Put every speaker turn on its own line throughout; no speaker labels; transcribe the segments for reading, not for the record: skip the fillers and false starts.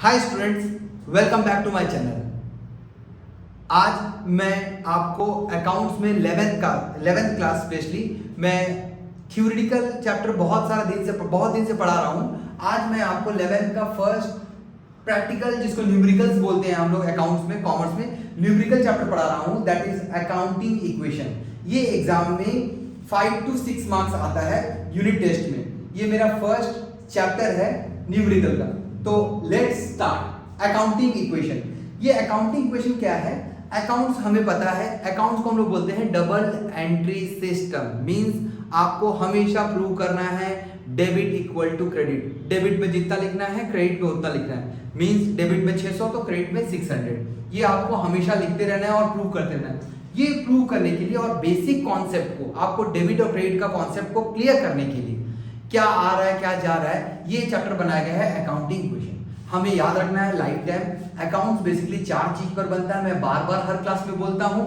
Hi students, welcome back to my channel. आज मैं आपको अकाउंट्स में 11th क्लास स्पेशली मैं थ्योरेटिकल चैप्टर बहुत दिन से पढ़ा रहा हूँ। आज मैं आपको 11th का फर्स्ट प्रैक्टिकल, जिसको न्यूमेरिकल्स बोलते हैं हम लोग अकाउंट्स में, कॉमर्स में न्यूमेरिकल चैप्टर पढ़ा रहा हूँ, दैट इज अकाउंटिंग इक्वेशन। ये एग्जाम में 5 to 6 मार्क्स आता है यूनिट टेस्ट में। ये मेरा फर्स्ट चैप्टर है न्यूमेरिकल का। तो लेट्स स्टार्ट अकाउंटिंग इक्वेशन। ये अकाउंटिंग इक्वेशन क्या है? अकाउंट्स हमें पता है, अकाउंट्स को हम लोग बोलते हैं डबल एंट्री सिस्टम। मींस आपको हमेशा प्रूव करना है debit equal to credit. Debit में जितना लिखना है, क्रेडिट में उतना लिखना है। मींस डेबिट में 600 तो क्रेडिट में 600। ये आपको हमेशा लिखते रहना है और प्रूव करते रहना है। ये प्रूव करने के लिए और बेसिक कॉन्सेप्ट को, आपको डेबिट और क्रेडिट का कॉन्सेप्ट को क्लियर करने के लिए, क्या आ रहा है क्या जा रहा है, ये चैप्टर बनाया गया है अकाउंटिंग इक्वेशन। हमें याद रखना है लाइफ टाइम अकाउंट्स बेसिकली 4 चीज पर बनता है। मैं बार बार हर क्लास में बोलता हूं,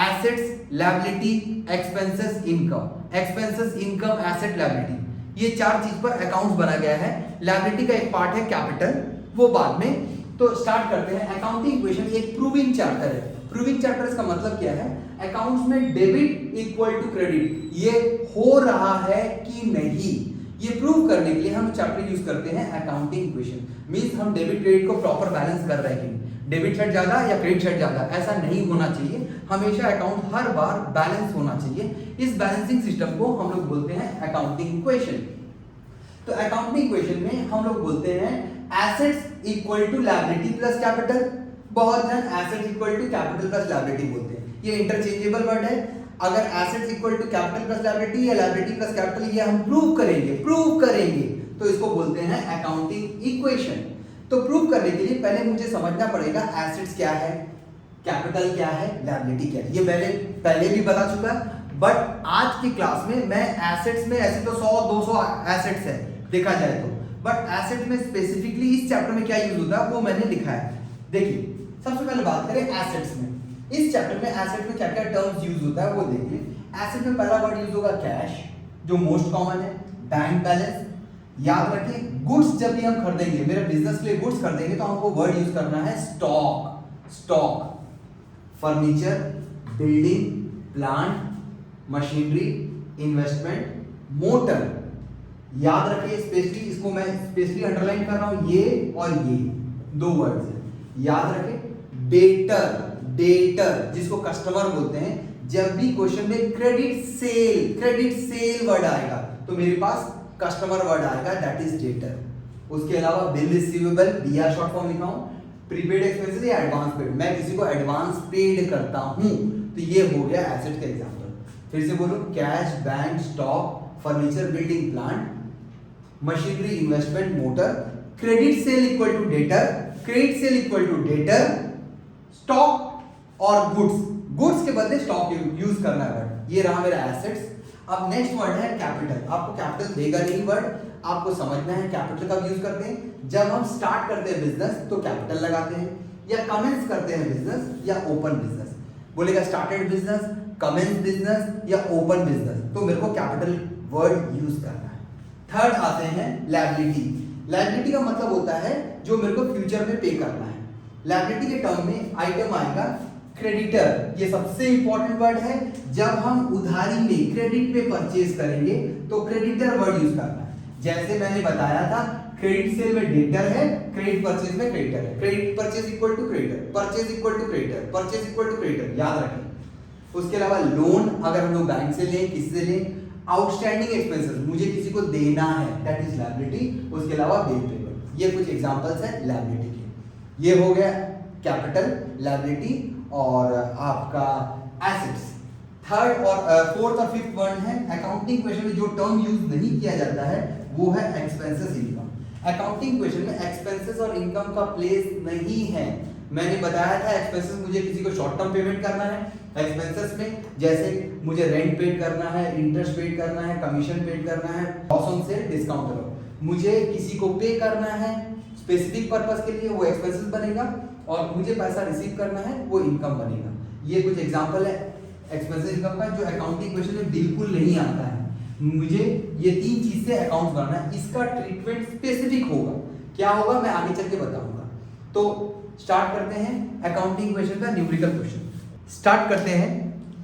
assets, liability, expenses, income. Expenses, income, asset, liability, ये 4 चीज पर अकाउंट्स बना गया है। लायबिलिटी का एक पार्ट है कैपिटल, वो बाद में। तो स्टार्ट करते हैं। अकाउंटिंग इक्वेशन एक प्रूविंग चैप्टर है। प्रूविंग चैप्टर का मतलब क्या है? अकाउंट्स में डेबिट इक्वल टू क्रेडिट ये हो रहा है कि नहीं, ये प्रूव करने के लिए हम चैप्टर यूज करते हैं अकाउंटिंग इक्वेशन। मींस हम डेबिट क्रेडिट को प्रॉपर बैलेंस कर रहे हैं कि डेबिट साइड ज्यादा या क्रेडिट साइड ज्यादा, ऐसा नहीं होना चाहिए। हमेशा अकाउंट हर बार बैलेंस होना चाहिए। इस बैलेंसिंग सिस्टम को हम लोग बोलते हैं अकाउंटिंग इक्वेशन। तो अकाउंटिंग इक्वेशन में हम लोग बोलते हैं assets equal to liability plus capital. बहुत जन assets equal to capital plus liability बोलते हैं, ये इंटरचेंजेबल वर्ड है। अगर assets equal to capital plus liability या लायबिलिटी प्लस कैपिटल ये हम प्रूव करेंगे तो इसको बोलते हैं अकाउंटिंग इक्वेशन। तो प्रूव करने के लिए पहले मुझे समझना पड़ेगा एसेट्स क्या है, कैपिटल क्या है, लायबिलिटी क्या है। ये पहले भी बता चुका, बट आज की क्लास में मैं एसेट्स में, ऐसे तो 100-200 एसेट्स है देखा जाए तो, बट एसेट में स्पेसिफिकली इस चैप्टर में क्या यूज होता है वो मैंने लिखा है। देखिए, सबसे पहले बात करें एसेट्स में। इस चैप्टर में एसेट में क्या क्या टर्म्स यूज होता है वो देखिए। एसेट में पहला वर्ड यूज होगा कैश, जो मोस्ट कॉमन है। बैंक बैलेंस, याद रखिए गुड्स जब भी हम खरीदेंगे, मेरे बिजनेस के लिए गुड्स खरीदेंगे तो हमको वर्ड यूज करना है stock. Furniture, building, plant, machinery, investment, motor. याद रखिए स्पेशली, इसको मैं स्पेशली अंडरलाइन कर रहा हूं, ये और ये 2 वर्ड्स है। याद रखें डेटर जिसको कस्टमर बोलते हैं। जब भी क्वेश्चन में क्रेडिट सेल वर्ड आएगा तो मेरे पास कस्टमर वर्ड आएगा, दैट इज डेटर। उसके अलावा bill receivable, BR short form लिखा हूं। प्रीपेड एक्सपेंसेस या एडवांस पेड, मैं किसी को एडवांस पेड करता हूं, तो ये हो गया एसेट का एग्जांपल। फिर से बोलो, cash, bank, stock, furniture, building, plant, machinery, investment, motor. Credit sale equal to debtor, credit sale equal to debtor, stock और गुड्स के बदले स्टॉक यूज करना है वर्ड। ये रहा मेरा एसेट्स। अब नेक्स्ट वर्ड है कैपिटल। आपको कैपिटल देगा नहीं वर्ड, आपको समझना है कैपिटल कब यूज करते हैं। जब हम स्टार्ट करते हैं बिजनेस तो कैपिटल लगाते हैं, या कमेंस करते हैं बिजनेस या ओपन बिजनेस। बोलेगा स्टार्टेड बिजनेस, कमेंस बिजनेस या ओपन बिजनेस, तो मेरे को कैपिटल वर्ड यूज करना है। थर्ड आते हैं लायबिलिटी। लायबिलिटी का मतलब होता है जो मेरे को फ्यूचर में पे करना है। लायबिलिटी के टर्म में आइटम आएगा क्रेडिटर, ये सबसे इंपॉर्टेंट वर्ड है। जब हम उधारी में क्रेडिट पे परचेज करेंगे तो क्रेडिटर वर्ड यूज करना है। जैसे मैंने बताया था, क्रेडिट सेल में डेटर है, क्रेडिट परचेज में क्रेडिटर है। Credit purchase equal to creditor, purchase equal to creditor, purchase equal to creditor, याद रखें। उसके अलावा लोन अगर हम लोग बैंक से लें, किसी से लें, आउटस्टैंडिंग एक्सपेंसेस, मुझे किसी को देना है, दैट इज लायबिलिटी। उसके अलावा बिल पेबल, ये कुछ एग्जांपल्स हैं लायबिलिटी के। ये हो गया कैपिटल, लायबिलिटी और आपका एसेट्स। थर्ड और फोर्थ और फिफ्थ वर्ड है अकाउंटिंग इक्वेशन में जो टर्म यूज नहीं किया जाता है वो है एक्सपेंसेस, इनकम। अकाउंटिंग इक्वेशन में एक्सपेंसेस और इनकम का प्लेस नहीं है। मैंने बताया था एक्सपेंसेस मुझे किसी को शॉर्ट टर्म पेमेंट करना है। एक्सपेंसेस में जैसे मुझे रेंट पेड करना है, इंटरेस्ट पेड करना है, कमीशन पेड करना है, loss on sale, discount of, मुझे किसी को पे करना है स्पेसिफिक पर्पस के लिए, वो एक्सपेंसेस बनेगा, और मुझे पैसा रिसीव करना है वो इनकम बनेगा। ये कुछ एग्जांपल है एक्सपेंसेस इनकम का जो अकाउंटिंग इक्वेशन में बिल्कुल नहीं आता है। मुझे ये 3 चीज से अकाउंट बनाना है। इसका ट्रीटमेंट स्पेसिफिक होगा क्या होगा मैं आगे चल के बताऊंगा। तो स्टार्ट करते हैं अकाउंटिंग क्वेश्चन का न्यूमेरिकल क्वेश्चन। स्टार्ट करते हैं।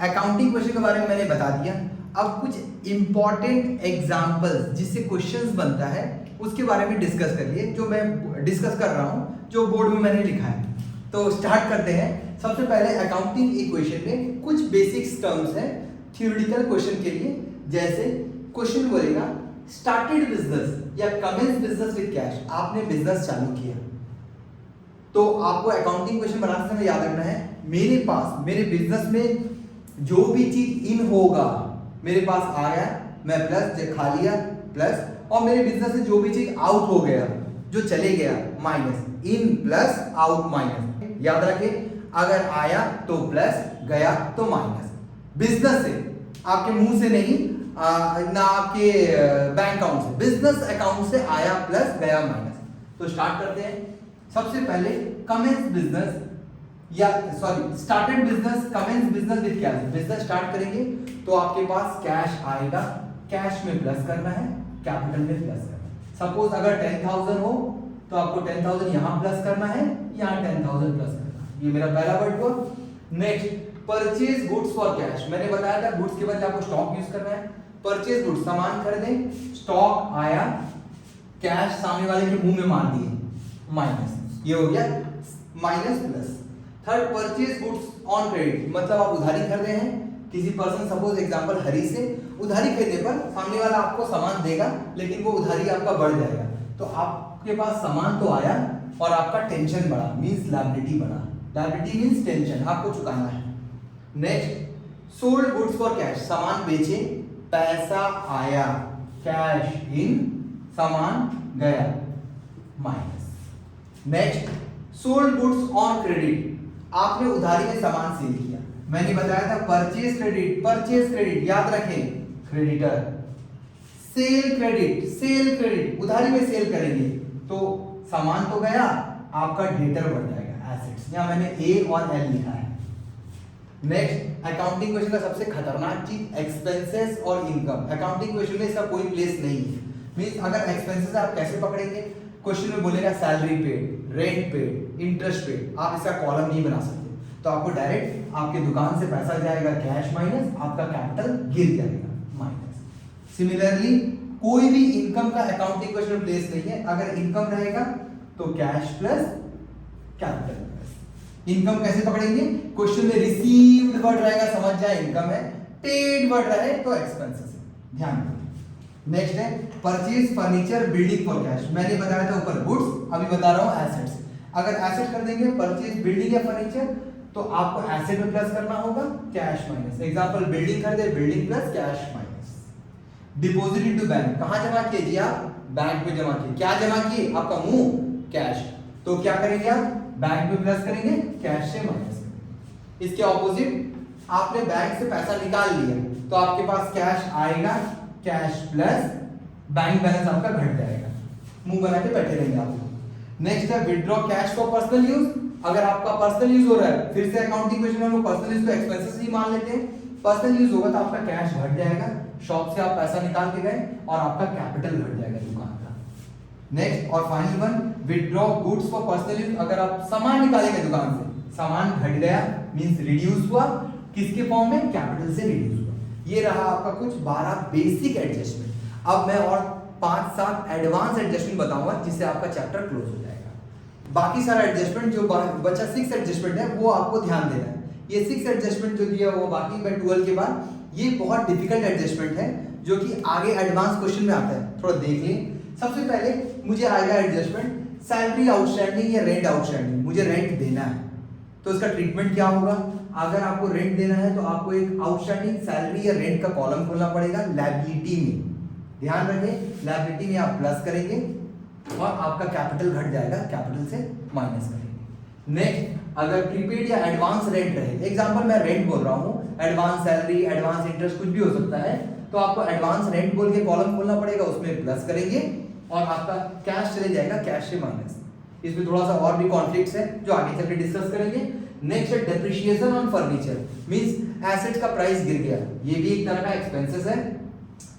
अकाउंटिंग क्वेश्चन के बारे में मैंने बता दिया। अब कुछ इंपॉर्टेंट एग्जांपल्स जिससे क्वेश्चंस बनता है उसके बारे में डिस्कस करिए, जो मैं डिस्कस कर रहा हूं, जो बोर्ड में मैंने लिखा है। तो स्टार्ट करते हैं। सबसे पहले अकाउंटिंग इक्वेशन में कुछ बेसिक्स टर्म्स हैं थ्योरेटिकल क्वेश्चन के लिए। जैसे क्वेश्चन बोलेगा स्टार्टेड बिजनेस या कमेंस बिजनेस विद कैश। आपने बिजनेस चालू किया, तो आपको अकाउंटिंग क्वेश्चन बनाते समय याद रखना है मेरे पास मेरे बिजनेस में जो भी चीज इन होगा मेरे पास आया, मैं प्लस खा लिया प्लस, और मेरे बिजनेस से जो भी चीज आउट हो गया, जो चले गया minus, in plus out minus. याद रखें अगर आया तो प्लस, गया तो माइनस। बिजनेस से, आपके मुंह से नहीं, ना आपके बैंक अकाउंट से, बिजनेस अकाउंट से आया प्लस, गया माइनस। तो स्टार्ट करते हैं। सबसे पहले कमेंस बिजनेस या sorry started business, commence business with cash. Business start करेंगे तो आपके पास कैश आएगा, कैश में प्लस करना है, कैपिटल में प्लस करना है। सपोज अगर 10,000 हो तो आपको 10,000 यहां प्लस करना है, यहां 10,000 प्लस करना है। ये मेरा पहला वर्ड हुआ। Next purchase goods for cash. मैंने बताया था गुड्स के बदले आपको स्टॉक यूज करना है। परचेज गुड्स, सामान खरीदें, स्टॉक आया, कैश सामने वाले के मुंह में मार दिए, माइनस। ये हो गया minus plus. Third purchase goods on credit, मतलब आप उधारी खरीदे हैं किसी पर्सन, सपोज एग्जांपल हरी से। उधारी खरीदने पर सामने वाला आपको सामान देगा लेकिन वो उधारी आपका बढ़ जाएगा, तो आपके पास सामान तो आया और आपका टेंशन बढ़ा, मींस लायबिलिटी बढ़ा। लायबिलिटी मींस टेंशन, आपको चुकाना है। Next sold goods for cash, सामान बेचे, पैसा आया, कैश इन, सामान गया, minus. Next sold goods on credit, आपने उधारी में सामान सेल किया। मैंने बताया था परचेज क्रेडिट, परचेज क्रेडिट याद रखें, creditor. Cell credit, cell credit, उधारी में सेल करेंगे तो सामान तो गया, आपका डेटर बढ़ जाएगा, एसेट्स। यहां मैंने ए और एल लिखा है। नेक्स्ट अकाउंटिंग क्वेश्चन का सबसे खतरनाक चीज एक्सपेंसेस और इनकम। अकाउंटिंग क्वेश्चन में इसका कोई प्लेस नहीं है। मींस अगर एक्सपेंसेस आप कैसे पकड़ेंगे, क्वेश्चन में बोलेगा salary paid, rent paid, interest paid, आप इसका कॉलम नहीं बना सकते। तो आपको डायरेक्ट आपके दुकान से पैसा जाएगा कैश माइनस, आपका कैपिटल गिर जाएगा माइनस। सिमिलरली कोई भी इनकम का अकाउंटिंग क्वेश्चन प्लेस नहीं है। अगर इनकम रहेगा तो cash plus capital plus. Income कैसे पकड़ेंगे, क्वेश्चन में रिसीव्ड वर्ड रहेगा, समझ जाए इनकम है, पेड वर्ड रहे तो एक्सपेंसेस है, ध्यान रखिए। नेक्स्ट है purchase furniture building for cash. मैंने बताया था ऊपर गुड्स, अभी बता रहा हूं एसेट्स। अगर एसेट कर देंगे परचेज बिल्डिंग या फर्नीचर तो आपको एसेट में प्लस करना होगा, कैश माइनस। एग्जांपल बिल्डिंग खरीदे, building plus cash minus. Deposit into bank, कहां जमा किए जी आप, बैंक में जमा किए। क्या जमा किए, आपका मुंह, कैश। तो क्या करेंगे आप, बैंक में प्लस करेंगे, कैश से माइनस करेंगे। इसके ऑपोजिट आपने बैंक से पैसा निकाल लिया तो आपके पास कैश आएगा, कैश प्लस बैंक बैलेंस आपका घट जाएगा। मुंह बना के बैठे रहेंगे आप लोग। नेक्स्ट है withdraw cash for personal use. अगर आपका पर्सनल यूज हो रहा है, फिर से अकाउंटिंग क्वेश्चन में हम पर्सनल यूज को एक्सपेंसेस ही मान लेते हैं। पर्सनल यूज होगा तो आपका कैश घट जाएगा, शॉप से आप पैसा निकाल के गए और आपका कैपिटल घट जाएगा दुकान का। नेक्स्ट और final one withdraw goods for personal use. अगर आप सामान निकालेंगे दुकान से, सामान घट गया मींस रिड्यूस हुआ, किसके फॉर्म में, कैपिटल से रिड्यूस हुआ। ये रहा आपका कुछ 12 बेसिक एडजस्टमेंट। अब मैं और 5-7 एडवांस एडजस्टमेंट बताऊंगा जिससे आपका चैप्टर क्लोज हो जाएगा। बाकी सारा एडजस्टमेंट जो बचा 6 एडजस्टमेंट है वो आपको ध्यान देना है। ये 6 एडजस्टमेंट जो दिया वो बाकी मैं 12 के बाद, ये बहुत डिफिकल्ट एडजस्टमेंट है जो कि आगे एडवांस क्वेश्चन में आता है, थोड़ा देख लें। सबसे पहले मुझे आएगा एडजस्टमेंट सैलरी आउटस्टैंडिंग या रेंट आउटस्टैंडिंग। मुझे रेंट देना है तो इसका ट्रीटमेंट क्या होगा। अगर आपको रेंट देना है तो आपको एक आउटस्टैंडिंग सैलरी या रेंट का कॉलम खोलना पड़ेगा लायबिलिटी में। ध्यान रखें लायबिलिटी में आप प्लस करेंगे और आपका कैपिटल घट जाएगा, कैपिटल से माइनस करेंगे। नेक्स्ट अगर प्रीपेड या एडवांस रेंट रहे, एग्जांपल मैं रेंट बोल रहा हूं, एडवांस सैलरी, एडवांस इंटरेस्ट कुछ भी हो सकता है, तो आपको एडवांस रेंट बोल के कॉलम खोलना पड़ेगा, उसमें प्लस करेंगे और आपका कैश चले जाएगा, कैश से माइनस। इसमें थोड़ा सा और भी कॉन्फ्लिक्ट्स है जो आगे चल के डिस्कस करेंगे। नेक्स्ट है depreciation on furniture, means asset का प्राइस गिर गया, ये भी एक तरह का एक्सपेंसेस है।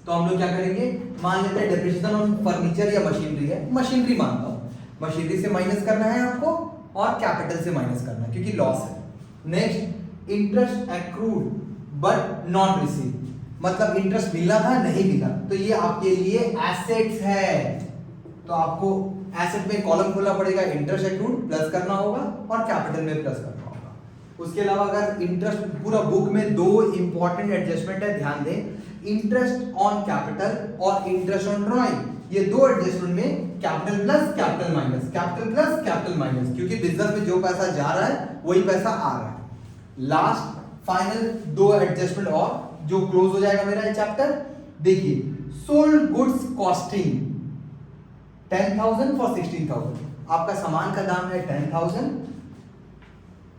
तो हम लोग क्या करेंगे, मान लेते हैं डेप्रिसिएशन ऑन फर्नीचर या मशीनरी है, मशीनरी मानता हूं। मशीनरी से माइनस करना है आपको और कैपिटल से माइनस करना है क्योंकि लॉस है। Next interest accrued but not receive, मतलब इंटरेस्ट मिला था नहीं मिला, तो ये आपके लिए एसेट्स है। तो आपको एसेट में कॉलम खोलना पड़ेगा, इंटरेस्ट एक्रूड प्लस करना होगा और कैपिटल में प्लस करना होगा। उसके अलावा अगर इंटरेस्ट, पूरा बुक में दो इंपॉर्टेंट एडजस्टमेंट है, ध्यान दें, इंटरेस्ट ऑन कैपिटल और इंटरेस्ट ऑन ड्रॉइंग, ये दो एडजस्टमेंट में capital plus capital minus, capital plus capital minus, क्योंकि बिजनेस में जो पैसा जा रहा है वही पैसा आ रहा है। लास्ट फाइनल दो एडजस्टमेंट और जो क्लोज हो जाएगा मेरा ये चैप्टर। देखिए, सोल्ड गुड्स कॉस्टिंग 10,000 फॉर 16,000, आपका सामान का दाम है 10,000,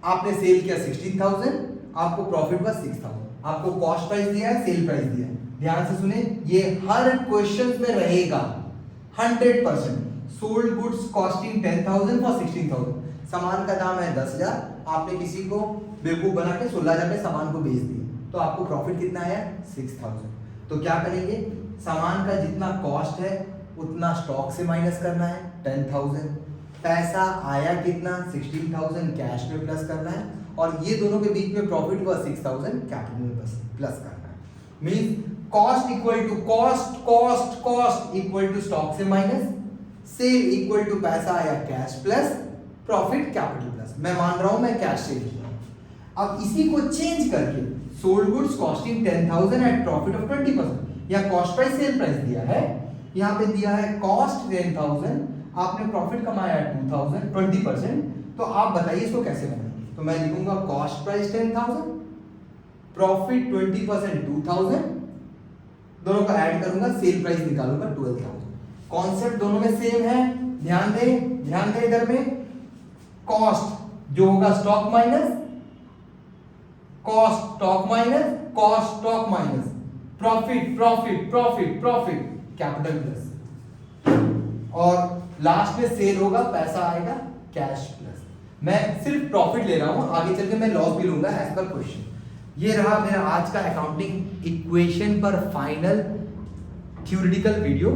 आपने सेल किया 16,000, आपको प्रॉफिट हुआ 6,000, आपको कॉस्ट प्राइस दिया है, सेल प्राइस दिया है। ध्यान से सुने, ये हर क्वेश्चन में रहेगा 100%। सोल्ड गुड्स कॉस्टिंग 10,000 फॉर 16,000, सामान का दाम है 10,000, आपने किसी को बेवकूफ बना के 16,000 में सामान को बेच दिया, तो आपको प्रॉफिट कितना आया 6,000। तो क्या करेंगे, सामान का जितना कॉस्ट है उतना स्टॉक से माइनस करना है 10,000, पैसा आया कितना 16,000, कैश में प्लस करना है, और ये दोनों के बीच में प्रॉफिट हुआ 6,000, कैपिटल में प्लस करना है। Means cost equal to cost equal to stock से माइनस, सेल इक्वल टू पैसा आया cash plus profit capital plus. मैं मान रहा हूं मैं कैश से लिख रहा हूं। अब इसी को चेंज करके sold goods costing 10,000 at profit of 20%, या कॉस्ट प्राइस सेल प्राइस दिया है, यहाँ पे दिया है कॉस्ट 10,000, आपने प्रॉफिट कमाया 2,000 20%, तो आप बताइए इसको कैसे बनाएंगे। तो मैं लिखूंगा कॉस्ट प्राइस 10,000, प्रॉफिट 20% 2,000, दोनों को ऐड करूंगा, सेल प्राइस निकालूंगा 12,000। कॉन्सेप्ट दोनों में सेम है, ध्यान दें इधर में कॉस्ट जो होगा stock minus cost, stock minus cost, stock minus profit capital plus, और लास्ट में सेल होगा, पैसा आएगा कैश प्लस। मैं सिर्फ प्रॉफिट ले रहा हूं, आगे चल के मैं लॉस भी लूंगा एज पर क्वेश्चन। ये रहा मेरा आज का अकाउंटिंग इक्वेशन पर फाइनल थ्योरेटिकल वीडियो।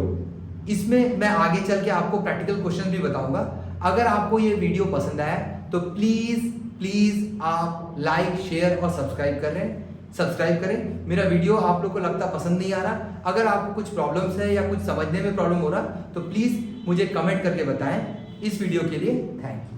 इसमें मैं आगे चल के आपको प्रैक्टिकल क्वेश्चन भी बताऊंगा। अगर आपको ये वीडियो पसंद आया तो प्लीज आप लाइक, शेयर और सब्सक्राइब करें। मेरा वीडियो आप लोग को लगता पसंद नहीं आ रहा, अगर आपको कुछ प्रॉब्लम्स है या कुछ समझने में प्रॉब्लम हो रहा तो प्लीज मुझे कमेंट करके बताएं। इस वीडियो के लिए थैंक यू।